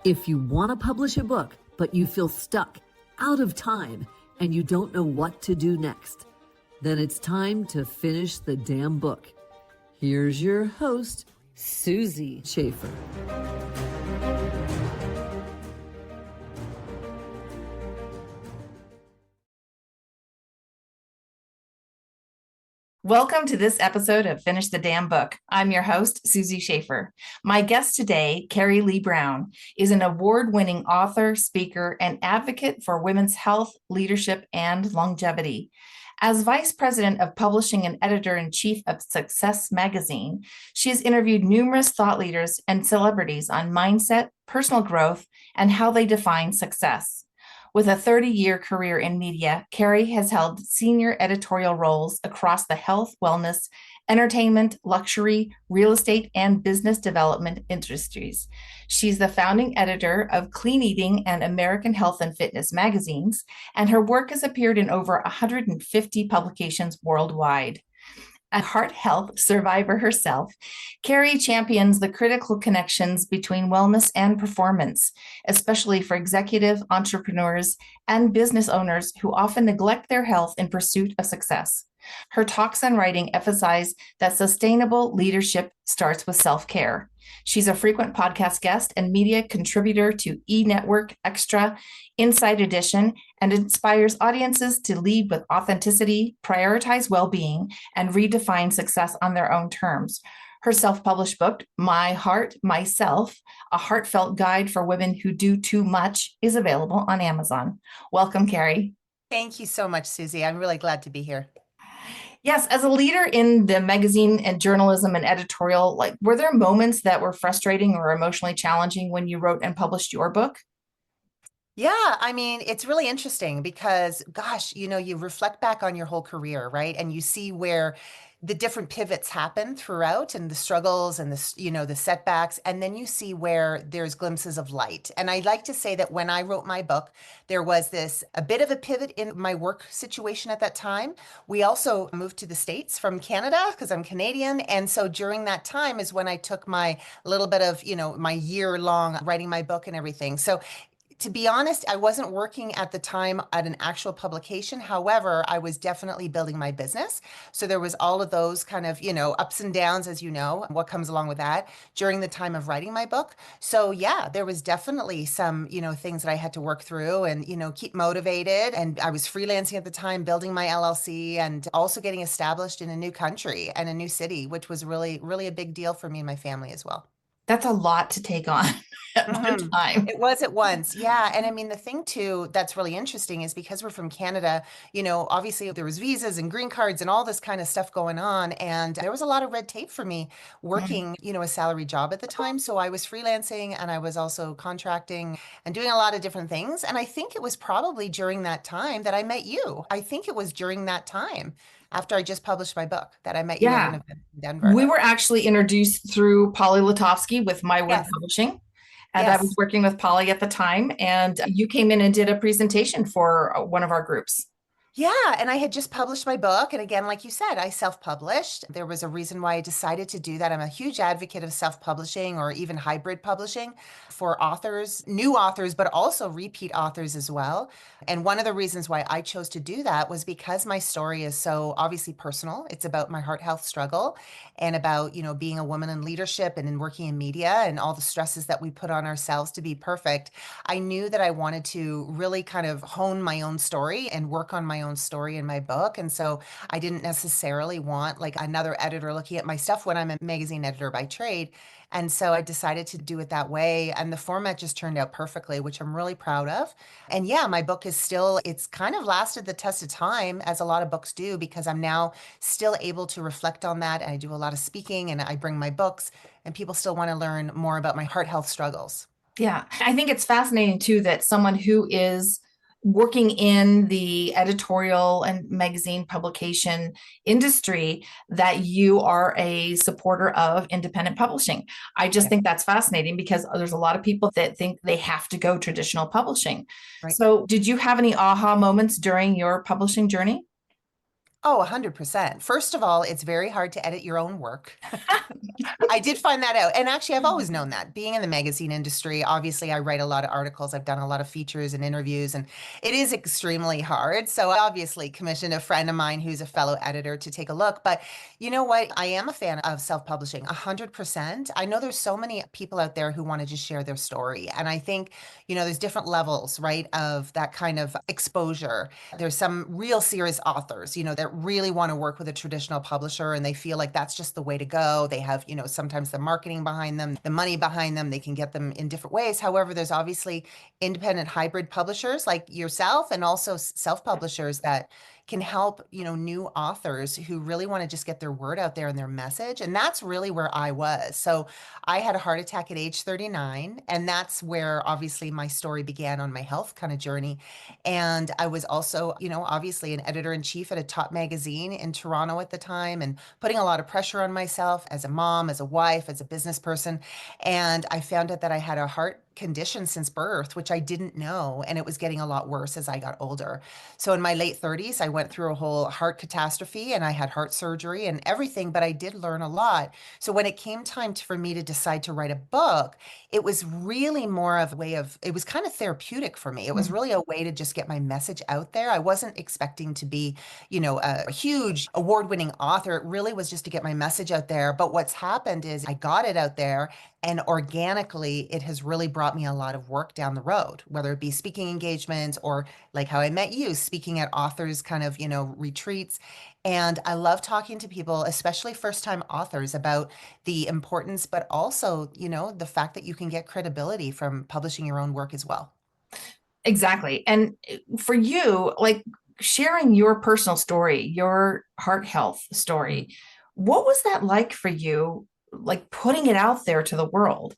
If you want to publish a book, but you feel stuck, out of time, and you don't know what to do next, then it's time to finish the damn book. Here's your host, Susie Schaefer. Welcome to this episode of Finish the Damn Book. I'm your host, Susie Schaefer. My guest today, Kerrie Lee Brown, is an award-winning author, speaker, and advocate for women's health, leadership, and longevity. As Vice President of Publishing and Editor-in-Chief of Success Magazine, she has interviewed numerous thought leaders and celebrities on mindset, personal growth, and how they define success. With a 30-year career in media, Kerrie has held senior editorial roles across the health, wellness, entertainment, luxury, real estate, and business development industries. She's the founding editor of Clean Eating and American Health and Fitness magazines, and her work has appeared in over 150 publications worldwide. A heart health survivor herself, Kerrie champions the critical connections between wellness and performance, especially for executive entrepreneurs and business owners who often neglect their health in pursuit of success. Her talks and writing emphasize that sustainable leadership starts with self-care. She's a frequent podcast guest and media contributor to E! Network, Extra, Inside Edition, and inspires audiences to lead with authenticity, prioritize well-being, and redefine success on their own terms. Her self-published book, My Heart, Myself, a heartfelt guide for women who do too much, is available on Amazon. Welcome, Kerrie. Thank you so much, Susie. I'm really glad to be here. Yes, as a leader in the magazine and journalism and editorial, were there moments that were frustrating or emotionally challenging when you wrote and published your book? Yeah, I mean, it's really interesting because, gosh, you reflect back on your whole career, right? And you see where the different pivots happen throughout and the struggles and the setbacks. And then you see where there's glimpses of light. And I like to say that when I wrote my book, there was a bit of a pivot in my work situation at that time. We also moved to the States from Canada because I'm Canadian. And so during that time is when I took my little bit of, my year-long writing my book and everything. So to be honest, I wasn't working at the time at an actual publication. However, I was definitely building my business. So there was all of those kind of, ups and downs, as you know, what comes along with that during the time of writing my book. So yeah, there was definitely some, things that I had to work through and, keep motivated. And I was freelancing at the time, building my LLC and also getting established in a new country and a new city, which was really, really a big deal for me and my family as well. That's a lot to take on at one time. It was at once. Yeah. And I mean, the thing too, that's really interesting is because we're from Canada, obviously there was visas and green cards and all this kind of stuff going on. And there was a lot of red tape for me working, a salary job at the time. So I was freelancing and I was also contracting and doing a lot of different things. And I think it was probably during that time that I met you. I think it was during that time after I just published my book that I met you at an event in Denver. We were actually introduced through Polly Latovsky with My Word Publishing. And I was working with Polly at the time, and you came in and did a presentation for one of our groups. Yeah, and I had just published my book. And again, like you said, I self-published. There was a reason why I decided to do that. I'm a huge advocate of self-publishing or even hybrid publishing for authors, new authors, but also repeat authors as well. And one of the reasons why I chose to do that was because my story is so obviously personal. It's about my heart health struggle and about, being a woman in leadership and in working in media and all the stresses that we put on ourselves to be perfect. I knew that I wanted to really kind of hone my own story and work on my own story in my book. And so I didn't necessarily want like another editor looking at my stuff when I'm a magazine editor by trade. And so I decided to do it that way. And the format just turned out perfectly, which I'm really proud of. And yeah, my book is still, it's kind of lasted the test of time as a lot of books do, because I'm now still able to reflect on that. And I do a lot of speaking and I bring my books and people still want to learn more about my heart health struggles. Yeah. I think it's fascinating too, that someone who is working in the editorial and magazine publication industry, that you are a supporter of independent publishing. I just think that's fascinating because there's a lot of people that think they have to go traditional publishing. Right. So did you have any aha moments during your publishing journey? Oh, 100%. First of all, it's very hard to edit your own work. I did find that out. And actually, I've always known that. Being in the magazine industry, obviously, I write a lot of articles. I've done a lot of features and interviews, and it is extremely hard. So I obviously commissioned a friend of mine who's a fellow editor to take a look. But you know what? I am a fan of self-publishing, 100%. I know there's so many people out there who want to just share their story. And I think, there's different levels, right, of that kind of exposure. There's some real serious authors, that really want to work with a traditional publisher and they feel like that's just the way to go. They have, sometimes the marketing behind them, the money behind them, they can get them in different ways. However, there's obviously independent hybrid publishers like yourself and also self-publishers that can help, new authors who really want to just get their word out there and their message. And that's really where I was. So I had a heart attack at age 39, and that's where obviously my story began on my health kind of journey. And I was also, obviously an editor in chief at a top magazine in Toronto at the time and putting a lot of pressure on myself as a mom, as a wife, as a business person. And I found out that I had a heart condition since birth, which I didn't know. And it was getting a lot worse as I got older. So in my late 30s, I went through a whole heart catastrophe and I had heart surgery and everything, but I did learn a lot. So when it came time for me to decide to write a book, it was really more of a way of, it was kind of therapeutic for me. It was really a way to just get my message out there. I wasn't expecting to be, a huge award-winning author. It really was just to get my message out there. But what's happened is I got it out there and organically, it has really brought me a lot of work down the road, whether it be speaking engagements or like how I met you, speaking at authors kind of, retreats. And I love talking to people, especially first-time authors, about the importance, but also, the fact that you can get credibility from publishing your own work as well. Exactly. And for you, like sharing your personal story, your heart health story, what was that like for you, like putting it out there to the world?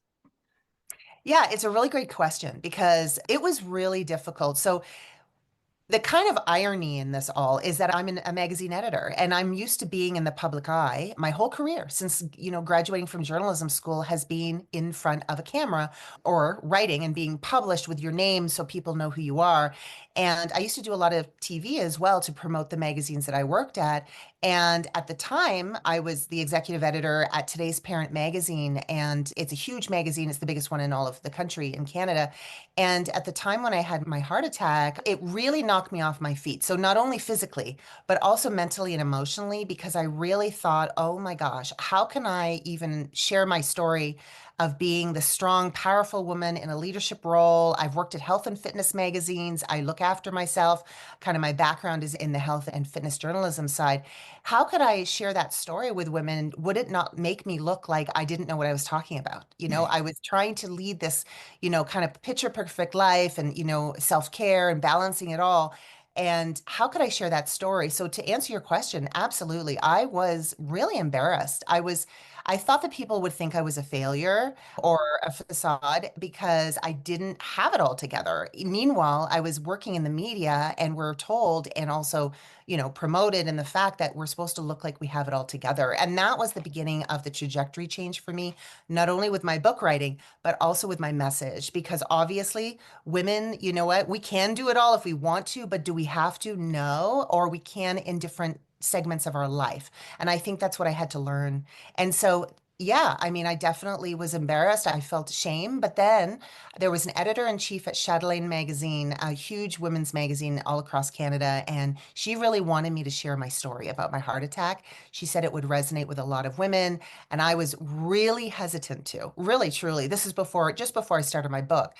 Yeah, it's a really great question because it was really difficult. So the kind of irony in this all is that a magazine editor and I'm used to being in the public eye. My whole career since, graduating from journalism school has been in front of a camera or writing and being published with your name so people know who you are. And I used to do a lot of TV as well to promote the magazines that I worked at. And at the time, I was the executive editor at Today's Parent magazine, and it's a huge magazine. It's the biggest one in all of the country in Canada. And at the time when I had my heart attack, it really knocked me off my feet. So not only physically, but also mentally and emotionally, because I really thought, oh my gosh, how can I even share my story of being the strong, powerful woman in a leadership role? I've worked at health and fitness magazines. I look after myself. Kind of my background is in the health and fitness journalism side. How could I share that story with women? Would it not make me look like I didn't know what I was talking about? I was trying to lead this, kind of picture perfect life and, self-care and balancing it all. And how could I share that story? So to answer your question, absolutely. I was really embarrassed. I thought that people would think I was a failure or a facade because I didn't have it all together. Meanwhile, I was working in the media and we're told and also, promoted in the fact that we're supposed to look like we have it all together. And that was the beginning of the trajectory change for me, not only with my book writing, but also with my message. Because obviously, women, you know what, we can do it all if we want to, but do we have to? No, or we can in different segments of our life. And I think that's what I had to learn. And so, yeah, I mean, I definitely was embarrassed. I felt shame. But then there was an editor in chief at Chatelaine magazine, a huge women's magazine all across Canada. And she really wanted me to share my story about my heart attack. She said it would resonate with a lot of women. And I was really hesitant to, really, truly. This is just before I started my book.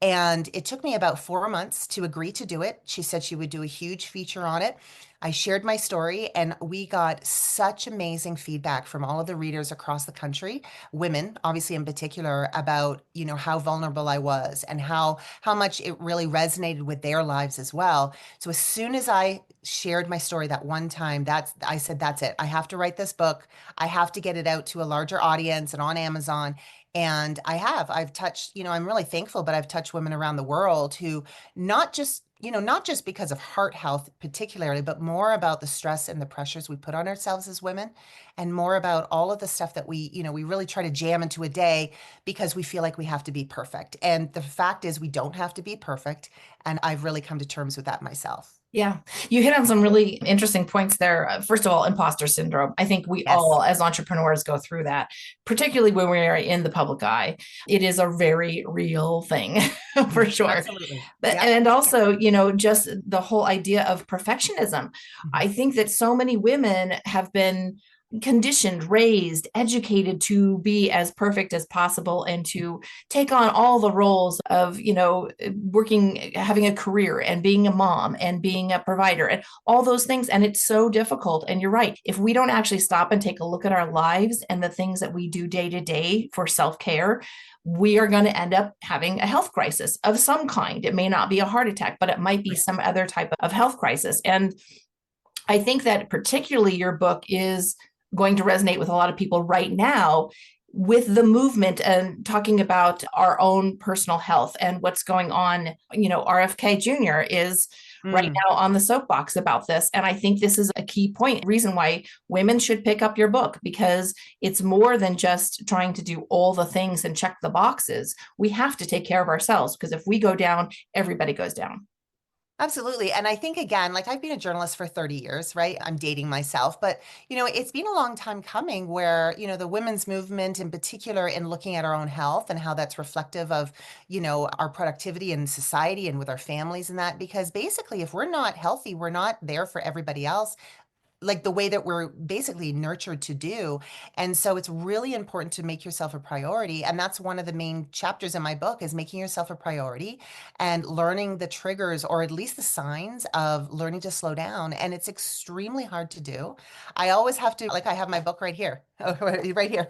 And it took me about 4 months to agree to do it. She said she would do a huge feature on it. I shared my story and we got such amazing feedback from all of the readers across the country, women, obviously in particular, about, how vulnerable I was and how much it really resonated with their lives as well. So as soon as I shared my story that one time, I said, that's it. I have to write this book. I have to get it out to a larger audience and on Amazon. And I've touched, I'm really thankful, but I've touched women around the world who not just because of heart health particularly, but more about the stress and the pressures we put on ourselves as women and more about all of the stuff that we really try to jam into a day because we feel like we have to be perfect. And the fact is we don't have to be perfect. And I've really come to terms with that myself. Yeah, you hit on some really interesting points there. First of all, imposter syndrome. I think we Yes. all, as entrepreneurs, go through that, particularly when we are in the public eye. It is a very real thing for sure. Absolutely. But, Yep. and also, just the whole idea of perfectionism. Mhm. I think that so many women have been conditioned, raised, educated to be as perfect as possible and to take on all the roles of, working, having a career and being a mom and being a provider and all those things. And it's so difficult. And you're right. If we don't actually stop and take a look at our lives and the things that we do day to day for self care, we are going to end up having a health crisis of some kind. It may not be a heart attack, but it might be Right. some other type of health crisis. And I think that particularly your book is going to resonate with a lot of people right now with the movement and talking about our own personal health and what's going on. RFK Jr. is right Mm. now on the soapbox about this. And I think this is a key point, reason why women should pick up your book, because it's more than just trying to do all the things and check the boxes. We have to take care of ourselves, because if we go down, everybody goes down. Absolutely. And I think, again, like I've been a journalist for 30 years, right? I'm dating myself, but it's been a long time coming where, the women's movement in particular in looking at our own health and how that's reflective of, our productivity in society and with our families and that, because basically if we're not healthy, we're not there for everybody else like the way that we're basically nurtured to do. And so it's really important to make yourself a priority. And that's one of the main chapters in my book is making yourself a priority and learning the triggers or at least the signs of learning to slow down. And it's extremely hard to do. I always have to, like I have my book right here. Oh, right here.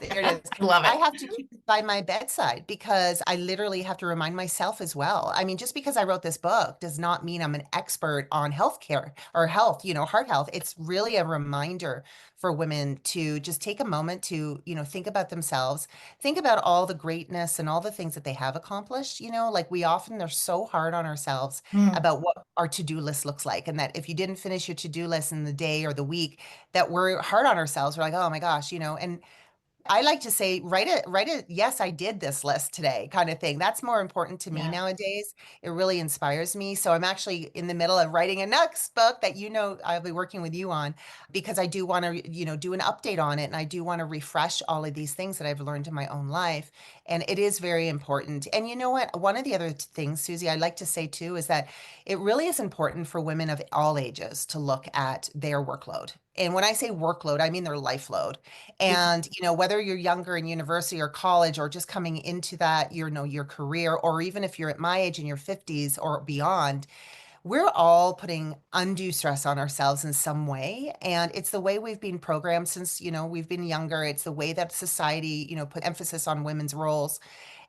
There it is. Love I it. have to keep it by my bedside because I literally have to remind myself as well. I mean, just because I wrote this book does not mean I'm an expert on healthcare or health, heart health. It's really a reminder for women to just take a moment to, think about themselves, think about all the greatness and all the things that they have accomplished. Like we often are so hard on ourselves Mm. about what our to-do list looks like. And that if you didn't finish your to-do list in the day or the week, that we're hard on ourselves. We're like, oh my gosh, and I like to say, write it, yes, I did this list today kind of thing. That's more important to me Yeah. nowadays. It really inspires me. So I'm actually in the middle of writing a next book that I'll be working with you on because I do want to, do an update on it. And I do want to refresh all of these things that I've learned in my own life. And it is very important. And you know what? One of the other things, Susie, I'd like to say too, is that it really is important for women of all ages to look at their workload. And when I say workload, I mean their life load. And, whether you're younger in university or college or just coming into that, your career, or even if you're at my age in your 50s or beyond, we're all putting undue stress on ourselves in some way. And it's the way we've been programmed since, we've been younger. It's the way that society, put emphasis on women's roles.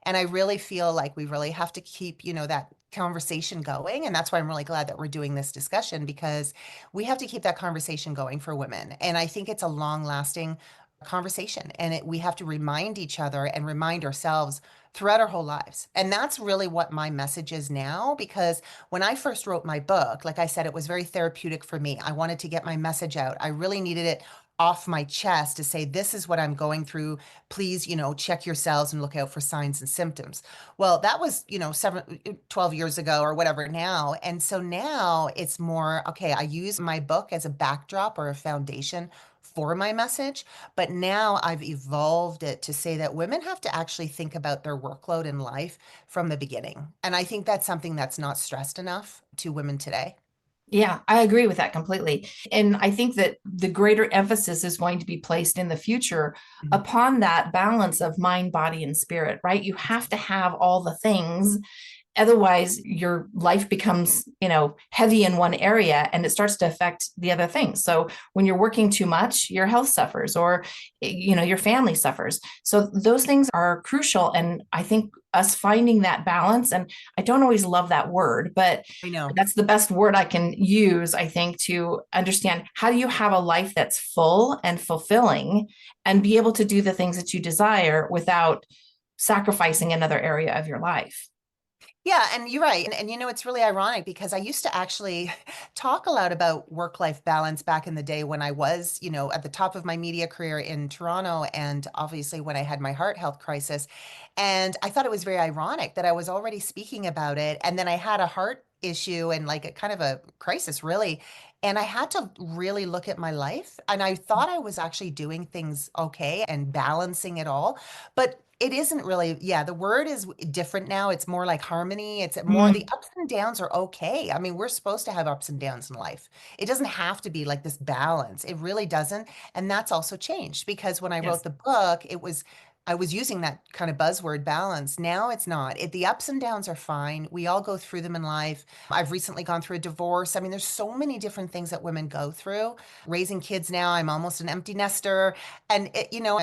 And I really feel like we really have to keep, that conversation going. And that's why I'm really glad that we're doing this discussion because we have to keep that conversation going for women. And I think it's a long lasting conversation and we have to remind each other and remind ourselves throughout our whole lives. And that's really what my message is now because when I first wrote my book, like I said, it was very therapeutic for me. I wanted to get my message out. I really needed it off my chest to say, this is what I'm going through. Please, check yourselves and look out for signs and symptoms. Well, that was, 12 years ago or whatever now. And so now it's more, okay, I use my book as a backdrop or a foundation for my message. But now I've evolved it to say that women have to actually think about their workload in life from the beginning. And I think that's something that's not stressed enough to women today. Yeah, I agree with that completely. And I think that the greater emphasis is going to be placed in the future Mhm. upon that balance of mind, body, and spirit, right? You have to have all the things. Otherwise, your life becomes, heavy in one area and it starts to affect the other things. So when you're working too much, your health suffers or, your family suffers. So those things are crucial. And I think us finding that balance, and I don't always love that word, but I know. that's the best word I can use, I think, to understand how do you have a life that's full and fulfilling and be able to do the things that you desire without sacrificing another area of your life. Yeah, and you're right. And it's really ironic because I used to actually talk a lot about work-life balance back in the day when I was, at the top of my media career in Toronto and obviously when I had my heart health crisis. And I thought it was very ironic that I was already speaking about it and then I had a heart issue and like a kind of a crisis, really. And I had to really look at my life. And I thought I was actually doing things okay and balancing it all. But it isn't really, yeah, the word is different now. It's more like harmony. It's more the Mm, ups and downs are okay. I mean, we're supposed to have ups and downs in life. It doesn't have to be like this balance. It really doesn't. And that's also changed because when I wrote yes. the book, I was using that kind of buzzword balance. Now it's not. The ups and downs are fine. We all go through them in life. I've recently gone through a divorce. I mean, there's so many different things that women go through. Raising kids now, I'm almost an empty nester. And,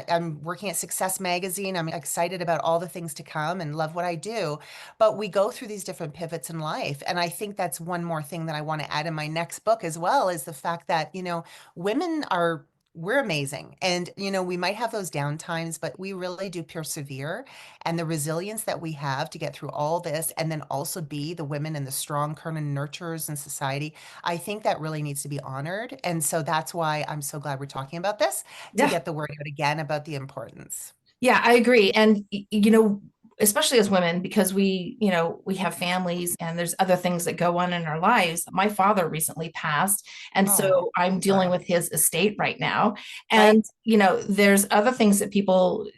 I'm working at Success Magazine. I'm excited about all the things to come and love what I do. But we go through these different pivots in life. And I think that's one more thing that I want to add in my next book as well is the fact that, women are we're amazing. And, we might have those down times, but we really do persevere. And the resilience that we have to get through all this and then also be the women and the strong kind of nurturers in society, I think that really needs to be honored. And so that's why I'm so glad we're talking about this to Yeah. get the word out again about the importance. Yeah, I agree. And, especially as women, because we have families and there's other things that go on in our lives. My father recently passed. And Oh, so I'm dealing sorry. with his estate right now. Right. And, there's other things that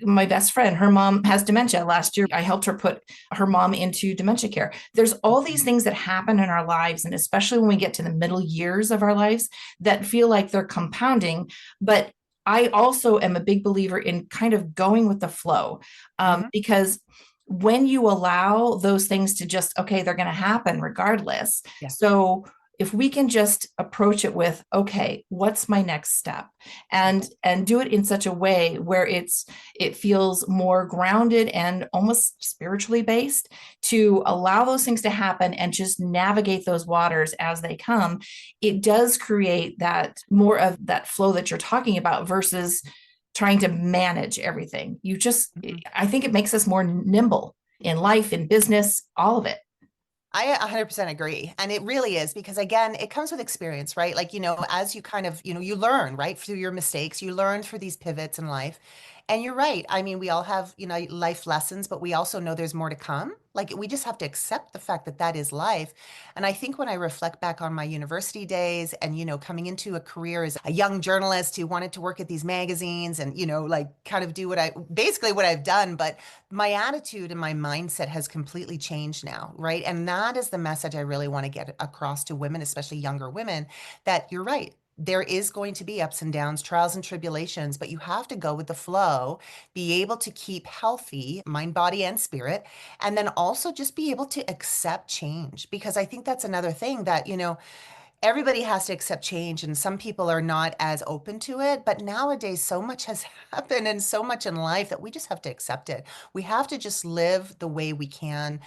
my best friend, her mom has dementia. Last year, I helped her put her mom into dementia care. There's all these things that happen in our lives. And especially when we get to the middle years of our lives that feel like they're compounding. But I also am a big believer in kind of going with the flow, Hmm. because when you allow those things to just, okay, they're going to happen regardless. Yeah. So if we can just approach it with, okay, what's my next step, and do it in such a way where it feels more grounded and almost spiritually based, to allow those things to happen and just navigate those waters as they come, it does create that more of that flow that you're talking about versus trying to manage everything. Mhm. I think it makes us more nimble in life, in business, all of it. I 100% agree. And it really is because, again, it comes with experience, right? Like, as you kind of, you learn, right, through your mistakes, you learn through these pivots in life. And you're right. I mean, we all have, life lessons, but we also know there's more to come. Like, we just have to accept the fact that that is life. And I think when I reflect back on my university days and, coming into a career as a young journalist who wanted to work at these magazines and, like kind of do basically what I've done, but my attitude and my mindset has completely changed now, right? And that is the message I really want to get across to women, especially younger women, that you're right. There is going to be ups and downs, trials and tribulations, but you have to go with the flow, be able to keep healthy, mind, body, and spirit, and then also just be able to accept change. Because I think that's another thing that, everybody has to accept change and some people are not as open to it, but nowadays so much has happened and so much in life that we just have to accept it. We have to just live the way we can,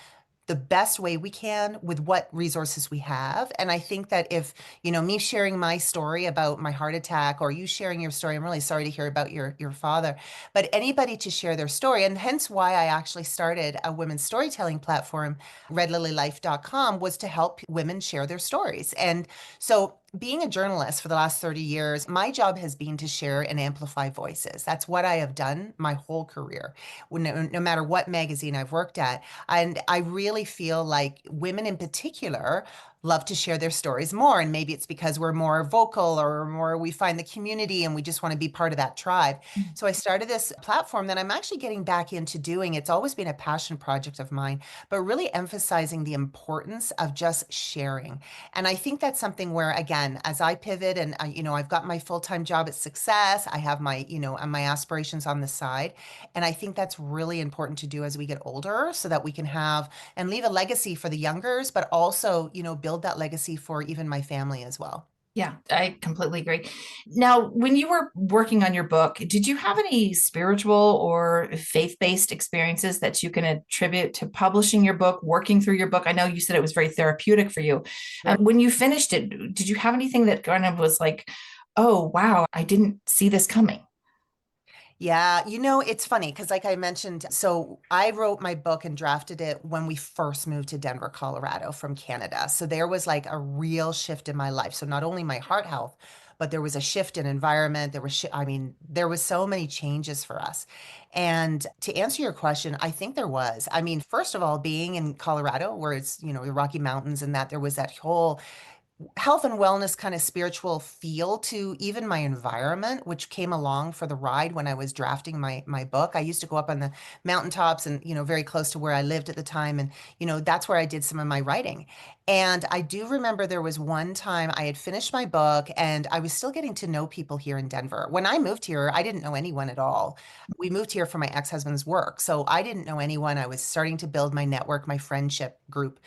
the best way we can with what resources we have. And I think that if, me sharing my story about my heart attack or you sharing your story, I'm really sorry to hear about your father, but anybody to share their story. And hence why I actually started a women's storytelling platform, redlilylife.com, was to help women share their stories. And so being a journalist for the last 30 years, my job has been to share and amplify voices. That's what I have done my whole career, no matter what magazine I've worked at. And I really feel like women in particular love to share their stories more. And maybe it's because we're more vocal or more we find the community and we just want to be part of that tribe. So I started this platform that I'm actually getting back into doing. It's always been a passion project of mine, but really emphasizing the importance of just sharing. And I think that's something where, again, as I pivot and, I've got my full-time job at Success, I have my, and my aspirations on the side. And I think that's really important to do as we get older so that we can have and leave a legacy for the youngers, but also, build that legacy for even my family as well. Yeah, I completely agree. Now, when you were working on your book, did you have any spiritual or faith-based experiences that you can attribute to publishing your book, working through your book? I know you said it was very therapeutic for you. Sure. When you finished it, did you have anything that kind of was like, oh, wow, I didn't see this coming? Yeah, it's funny because, like I mentioned, so I wrote my book and drafted it when we first moved to Denver, Colorado from Canada. So there was like a real shift in my life. So not only my heart health, but there was a shift in environment. I mean, there was so many changes for us. And to answer your question, I think there was. I mean, first of all, being in Colorado, where it's, the Rocky Mountains, and that there was that whole health and wellness kind of spiritual feel to even my environment, which came along for the ride when I was drafting my book. I used to go up on the mountaintops and, very close to where I lived at the time. And, that's where I did some of my writing. And I do remember there was one time I had finished my book and I was still getting to know people here in Denver. When I moved here, I didn't know anyone at all. We moved here for my ex-husband's work. So I didn't know anyone. I was starting to build my network, my friendship group.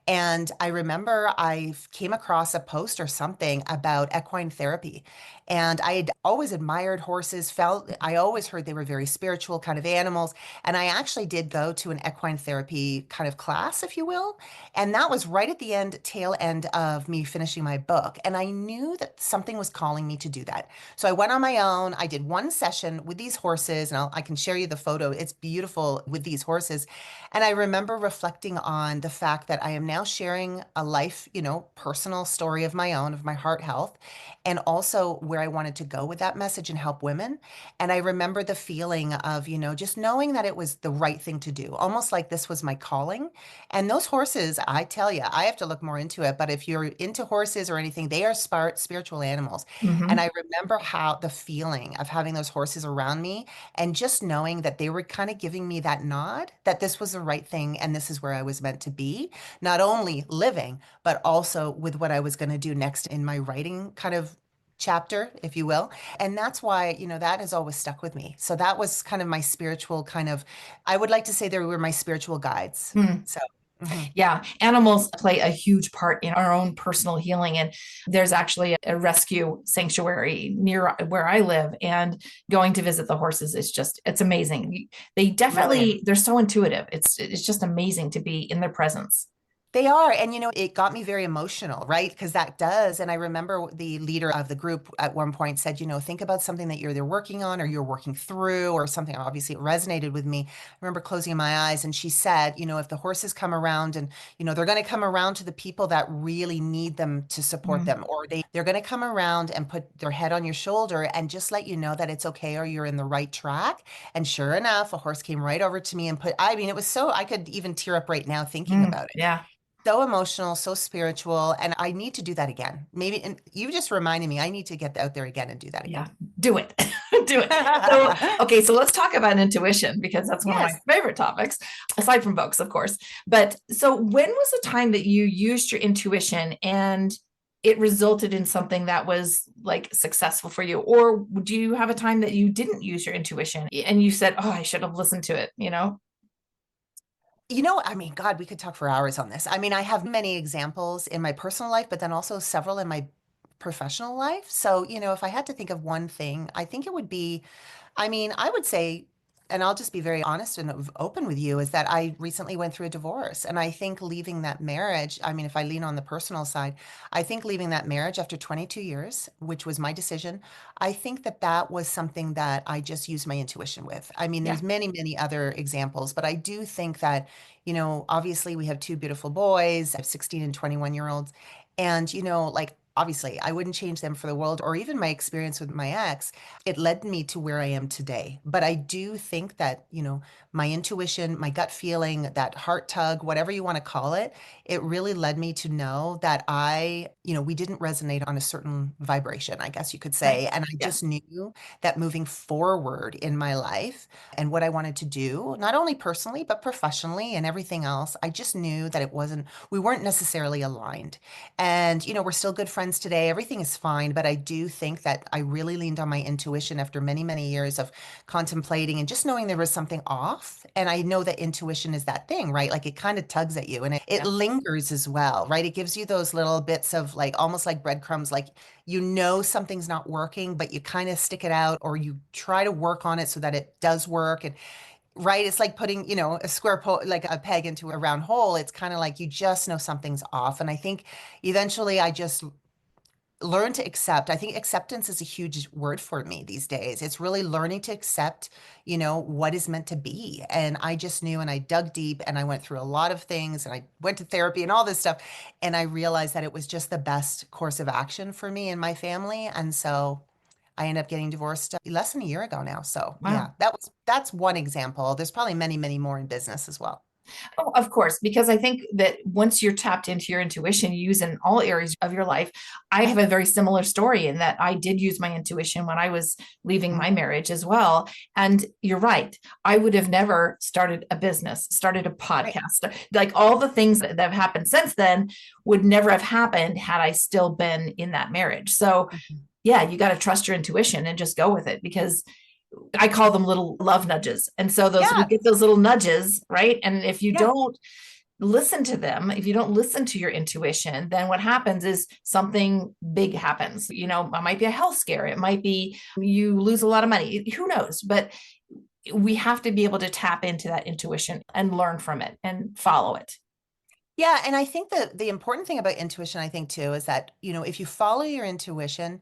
And I remember I came across a post or something about equine therapy. And I had always admired horses, I always heard they were very spiritual kind of animals. And I actually did go to an equine therapy kind of class, if you will. And that was right at the tail end of me finishing my book. And I knew that something was calling me to do that. So I went on my own. I did one session with these horses, and I can share you the photo. It's beautiful with these horses. And I remember reflecting on the fact that I am now sharing a life, personal story of my own, of my heart health, and also where I wanted to go with that message and help women. And I remember the feeling of, just knowing that it was the right thing to do, almost like this was my calling. And those horses, I tell you, I have to look more into it, but if you're into horses or anything, they are spiritual animals. And Hmm. I remember how the feeling of having those horses around me and just knowing that they were kind of giving me that nod that this was the right thing and this is where I was meant to be, not only living, but also with what I was going to do next in my writing kind of chapter, if you will. And that's why, that has always stuck with me. So that was kind of my spiritual kind of, I would like to say they were my spiritual guides. So, mhm. Yeah, animals play a huge part in our own personal healing. And there's actually a rescue sanctuary near where I live. And going to visit the horses is it's amazing. They Really. definitely, they're so intuitive. It's just amazing to be in their presence. They are. And, it got me very emotional, right? Because that does. And I remember the leader of the group at one point said, think about something that you're either working on or you're working through or something. Obviously, it resonated with me. I remember closing my eyes and she said, if the horses come around and, they're going to come around to the people that really need them to support Mm, them, or they're going to come around and put their head on your shoulder and just let you know that it's okay or you're in the right track. And sure enough, a horse came right over to me and I mean, it was so, I could even tear up right now thinking about it. yeah. So emotional, so spiritual, and I need to do that again. Maybe, and you just reminded me, I need to get out there again and do that Yeah, again. do it. Do it. So, okay, so let's talk about intuition because that's one of my Yes. favorite topics, aside from books, of course. But so, when was the time that you used your intuition and it resulted in something that was like successful for you? Or do you have a time that you didn't use your intuition and you said, oh, I should have listened to it? I mean, God, we could talk for hours on this. I mean, I have many examples in my personal life, but then also several in my professional life. So, if I had to think of one thing, I think it would be, I mean, I would say, and I'll just be very honest and open with you, is that I recently went through a divorce. And I think leaving that marriage, I mean, if I lean on the personal side, I think leaving that marriage after 22 years, which was my decision, I think that that was something that I just used my intuition with. I mean, Yeah. there's many, many other examples, but I do think that, obviously we have two beautiful boys, I have 16 and 21-year-olds. And, like, obviously, I wouldn't change them for the world or even my experience with my ex. It led me to where I am today. But I do think that, my intuition, my gut feeling, that heart tug, whatever you want to call it really led me to know that we didn't resonate on a certain vibration, I guess you could Right. say. And I Yeah. just knew that moving forward in my life and what I wanted to do, not only personally, but professionally and everything else, I just knew that we weren't necessarily aligned. And, we're still good friends today. Everything is fine. But I do think that I really leaned on my intuition after many, many years of contemplating and just knowing there was something off. And I know that intuition is that thing, right? Like it kind of tugs at you and it Yeah. lingers as well, right? It gives you those little bits of like almost like breadcrumbs, like something's not working, but you kind of stick it out or you try to work on it so that it does work. And right, it's like putting, a like a peg into a round hole. It's kind of like you just know something's off. And I think eventually I just learn to accept. I think acceptance is a huge word for me these days. It's really learning to accept, what is meant to be. And I just knew, and I dug deep, and I went through a lot of things, and I went to therapy and all this stuff. And I realized that it was just the best course of action for me and my family. And so I ended up getting divorced less than a year ago now. So yeah, Wow. that's one example. There's probably many, many more in business as well. Oh, of course, because I think that once you're tapped into your intuition, you use it in all areas of your life. I have a very similar story in that I did use my intuition when I was leaving Mhm. my marriage as well. And you're right. I would have never started a business, started a Right. podcast. Like all the things that have happened since then would never have happened had I still been in that marriage. So, Mhm. yeah, you got to trust your intuition and just go with it because I call them little love nudges. And so those we Yeah. get those little nudges, right? And if you Yeah. don't listen to them, if you don't listen to your intuition, then what happens is something big happens. It might be a health scare, it might be you lose a lot of money. Who knows? But we have to be able to tap into that intuition and learn from it and follow it. Yeah, and I think that the important thing about intuition, I think too, is that, if you follow your intuition,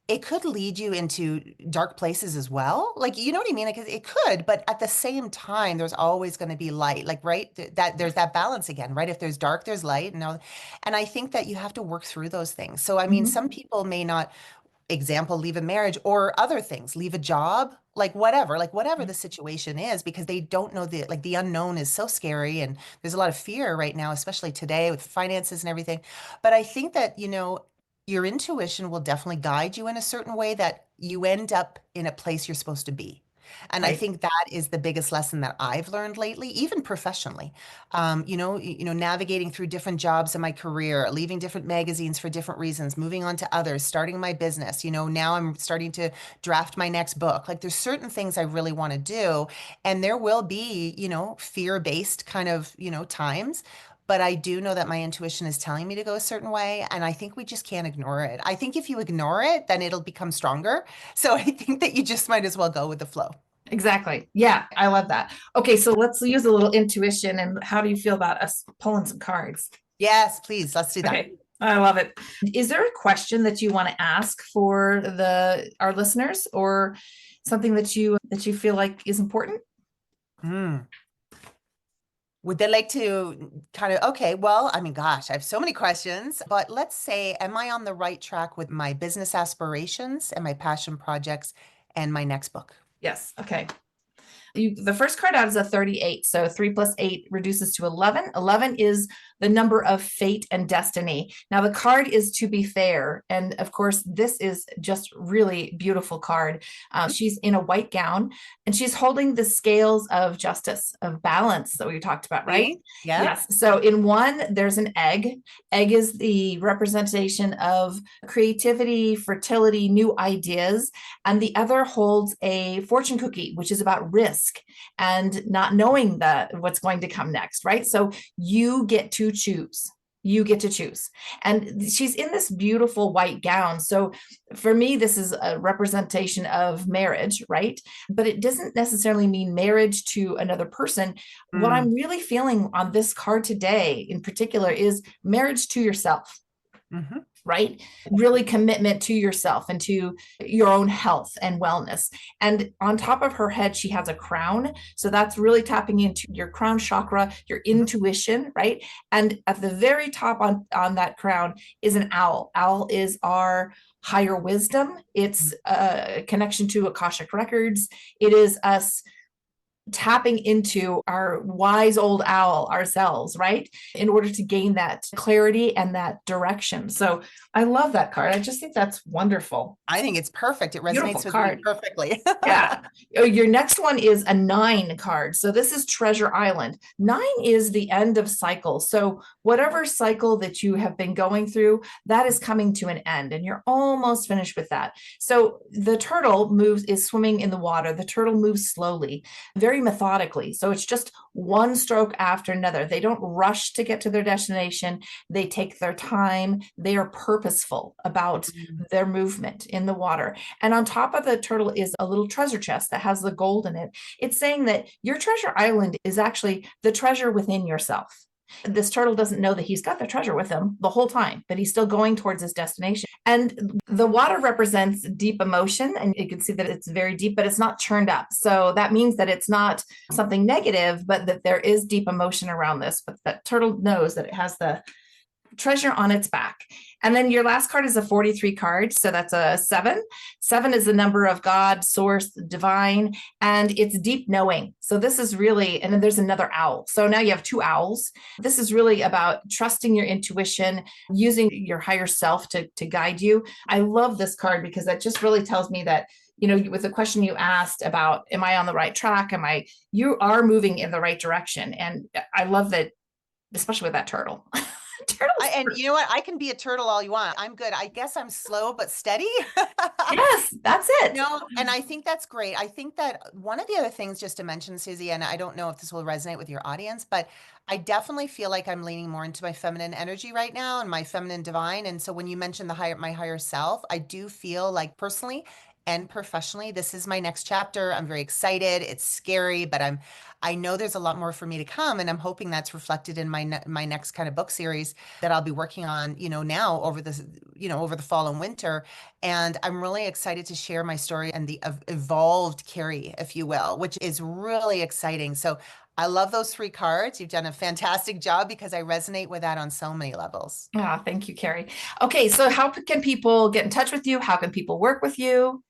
it could lead you into dark places as well. Like, you know what I mean? Like it could, but at the same time, there's always going to be light. Like, right? That there's that balance again, right? If there's dark, there's light. And I think that you have to work through those things. So, I mean, Mhm. some people may not, example, leave a marriage or other things, leave a job, like whatever the situation is, because they don't know the unknown is so scary. And there's a lot of fear right now, especially today with finances and everything. But I think that, your intuition will definitely guide you in a certain way that you end up in a place you're supposed to be. And I Right. think that is the biggest lesson that I've learned lately, even professionally. Navigating through different jobs in my career, leaving different magazines for different reasons, moving on to others, starting my business. Now I'm starting to draft my next book. Like there's certain things I really want to do, and there will be, fear-based kind of, times. But I do know that my intuition is telling me to go a certain way, and I think we just can't ignore it. I think if you ignore it, then it'll become stronger. So I think that you just might as well go with the flow. Exactly. Yeah, I love that. Okay, so let's use a little intuition. And how do you feel about us pulling some cards? Yes, please, let's do that. Okay, I love it. Is there a question that you want to ask for the our listeners, or something that you feel like is important? Hmm. Would they like to kind of, okay, well, I mean, gosh, I have so many questions, but let's say, am I on the right track with my business aspirations and my passion projects and my next book? Yes. Okay. The first card out is a 38. So 3 plus 8 reduces to 11. 11 is the number of fate and destiny. Now, the card is to be fair. And of course, this is just really beautiful card. She's in a white gown and she's holding the scales of justice, of balance that we talked about, right? See? Yeah. Yes. So in one, there's an egg. Egg is the representation of creativity, fertility, new ideas. And the other holds a fortune cookie, which is about risk and not knowing what's going to come next, right? So you get to choose. You get to choose. And she's in this beautiful white gown. So for me, this is a representation of marriage, right? But it doesn't necessarily mean marriage to another person. What Mm, I'm really feeling on this card today in particular is marriage to yourself, mhm. right? Really commitment to yourself and to your own health and wellness. And on top of her head, she has a crown. So that's really tapping into your crown chakra, your Mhm. intuition, right? And at the very top on that crown is an owl. Owl is our higher wisdom. It's a connection to Akashic records. It is us tapping into our wise old owl ourselves, right? In order to gain that clarity and that direction. So I love that card. I just think that's wonderful. I think it's perfect. It Beautiful resonates with me card. perfectly. Yeah. Oh, your next one is a 9 card. So this is Treasure Island. 9 is the end of cycles. So whatever cycle that you have been going through, that is coming to an end and you're almost finished with that. So the turtle is swimming in the water. The turtle moves slowly, very methodically. So it's just one stroke after another. They don't rush to get to their destination. They take their time. They are purposeful about Mm, their movement in the water. And on top of the turtle is a little treasure chest that has the gold in it. It's saying that your treasure island is actually the treasure within yourself. This turtle doesn't know that he's got the treasure with him the whole time, but he's still going towards his destination. And the water represents deep emotion, and you can see that it's very deep, but it's not churned up. So that means that it's not something negative, but that there is deep emotion around this. But that turtle knows that it has the treasure on its back. And then your last card is a 43 card. So that's a 7. 7 is the number of God, source, divine, and it's deep knowing. So this is really, and then there's another owl. So now you have 2 owls. This is really about trusting your intuition, using your higher self to guide you. I love this card because that just really tells me that, with the question you asked about, am I on the right track? You are moving in the right direction. And I love that, especially with that turtle. And you know what? I can be a turtle all you want. I'm good. I guess I'm slow but steady. Yes, that's it. And I think that's great. I think that one of the other things, just to mention, Susie, and I don't know if this will resonate with your audience, but I definitely feel like I'm leaning more into my feminine energy right now and my feminine divine. And so when you mentioned my higher self, I do feel like personally and professionally, this is my next chapter. I'm very excited. It's scary, but I know there's a lot more for me to come, and I'm hoping that's reflected in my next kind of book series that I'll be working on, now over the fall and winter. And I'm really excited to share my story and the evolved Kerrie, if you will, which is really exciting. So I love those 3 cards. You've done a fantastic job because I resonate with that on so many levels. Oh, thank you, Kerrie. Okay, so how can people get in touch with you? How can people work with you?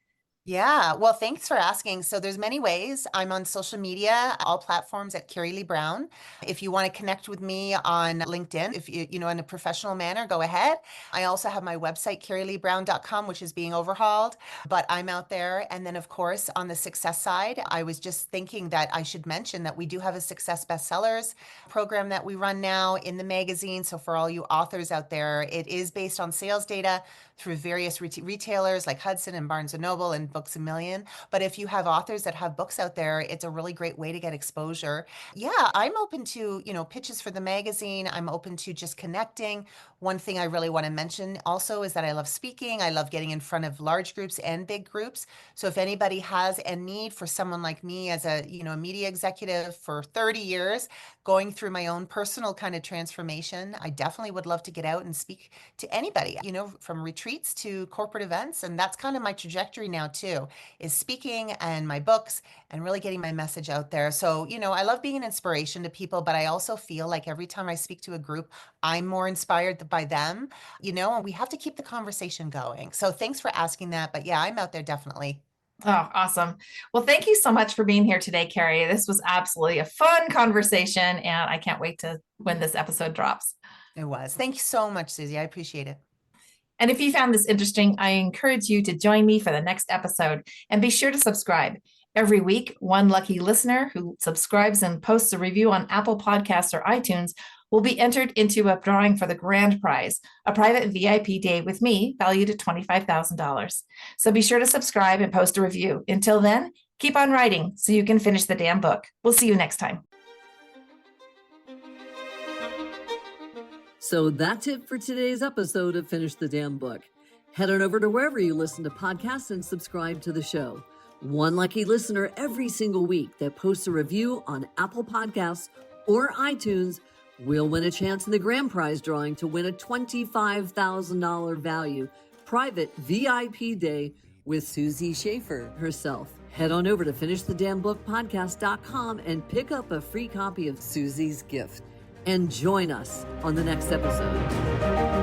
Yeah, well, thanks for asking. So there's many ways. I'm on social media, all platforms at Kerrie Lee Brown. If you want to connect with me on LinkedIn, if you in a professional manner, go ahead. I also have my website, kerrieleebrown.com, which is being overhauled, but I'm out there. And then, of course, on the success side, I was just thinking that I should mention that we do have a Success Bestsellers program that we run now in the magazine. So for all you authors out there, it is based on sales data through various retailers like Hudson and Barnes & Noble and Books A Million. But if you have authors that have books out there, it's a really great way to get exposure. Yeah, I'm open to, pitches for the magazine. I'm open to just connecting. One thing I really want to mention also is that I love speaking. I love getting in front of large groups and big groups. So if anybody has a need for someone like me as a media executive for 30 years, going through my own personal kind of transformation, I definitely would love to get out and speak to anybody, from retreats to corporate events. And that's kind of my trajectory now too, is speaking and my books and really getting my message out there. So, I love being an inspiration to people, but I also feel like every time I speak to a group, I'm more inspired by them, and we have to keep the conversation going. So thanks for asking that. But yeah, I'm out there definitely. Oh, awesome. Well, thank you so much for being here today, Kerrie. This was absolutely a fun conversation, and I can't wait to when this episode drops. It was. Thank you so much, Susie. I appreciate it. And if you found this interesting, I encourage you to join me for the next episode, and be sure to subscribe. Every week, one lucky listener who subscribes and posts a review on Apple Podcasts or iTunes will be entered into a drawing for the grand prize, a private VIP day with me valued at $25,000. So be sure to subscribe and post a review. Until then, keep on writing so you can finish the damn book. We'll see you next time. So that's it for today's episode of Finish the Damn Book. Head on over to wherever you listen to podcasts and subscribe to the show. One lucky listener every single week that posts a review on Apple Podcasts or iTunes will win a chance in the grand prize drawing to win a $25,000 value private VIP day with Susie Schaefer herself. Head on over to finishthedamnbookpodcast.com and pick up a free copy of Susie's gift. And join us on the next episode.